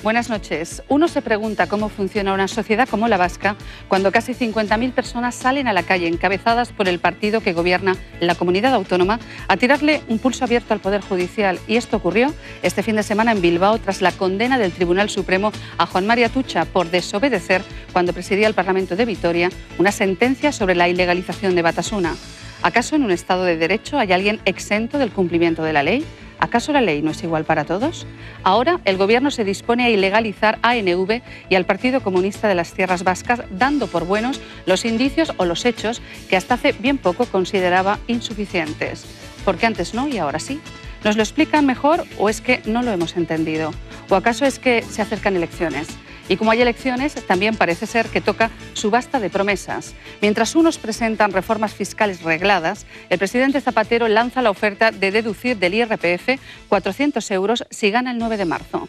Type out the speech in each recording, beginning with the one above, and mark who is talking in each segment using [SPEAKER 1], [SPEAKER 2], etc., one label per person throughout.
[SPEAKER 1] Buenas noches. Uno se pregunta cómo funciona una sociedad como la vasca cuando casi 50.000 personas salen a la calle encabezadas por el partido que gobierna la comunidad autónoma a tirarle un pulso abierto al Poder Judicial. Y esto ocurrió este fin de semana en Bilbao tras la condena del Tribunal Supremo a Juan Mari Atutxa por desobedecer, cuando presidía el Parlamento de Vitoria, una sentencia sobre la ilegalización de Batasuna. ¿Acaso en un Estado de Derecho hay alguien exento del cumplimiento de la ley? ¿Acaso la ley no es igual para todos? Ahora el Gobierno se dispone a ilegalizar a ANV y al Partido Comunista de las Tierras Vascas, dando por buenos los indicios o los hechos que hasta hace bien poco consideraba insuficientes. ¿Por qué antes no y ahora sí? ¿Nos lo explican mejor o es que no lo hemos entendido? ¿O acaso es que se acercan elecciones? Y como hay elecciones, también parece ser que toca subasta de promesas. Mientras unos presentan reformas fiscales regladas, el presidente Zapatero lanza la oferta de deducir del IRPF 400 euros si gana el 9 de marzo.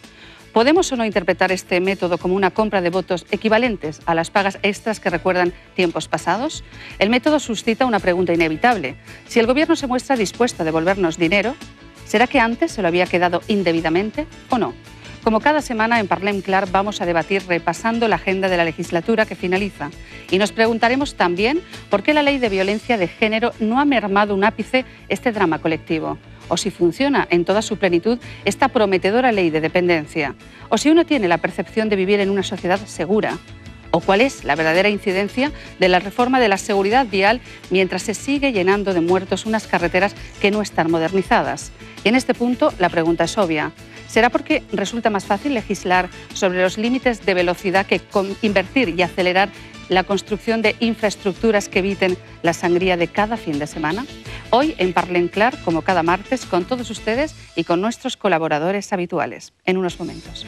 [SPEAKER 1] ¿Podemos o no interpretar este método como una compra de votos equivalentes a las pagas extras que recuerdan tiempos pasados? El método suscita una pregunta inevitable. Si el Gobierno se muestra dispuesto a devolvernos dinero, ¿será que antes se lo había quedado indebidamente o no? Como cada semana en Parlem Clar vamos a debatir repasando la agenda de la legislatura que finaliza y nos preguntaremos también por qué la ley de violencia de género no ha mermado un ápice este drama colectivo, o si funciona en toda su plenitud esta prometedora ley de dependencia, o si uno tiene la percepción de vivir en una sociedad segura, o cuál es la verdadera incidencia de la reforma de la seguridad vial mientras se sigue llenando de muertos unas carreteras que no están modernizadas. Y en este punto la pregunta es obvia. ¿Será porque resulta más fácil legislar sobre los límites de velocidad que invertir y acelerar la construcción de infraestructuras que eviten la sangría de cada fin de semana? Hoy en Parlem Clar, como cada martes, con todos ustedes y con nuestros colaboradores habituales. En unos momentos.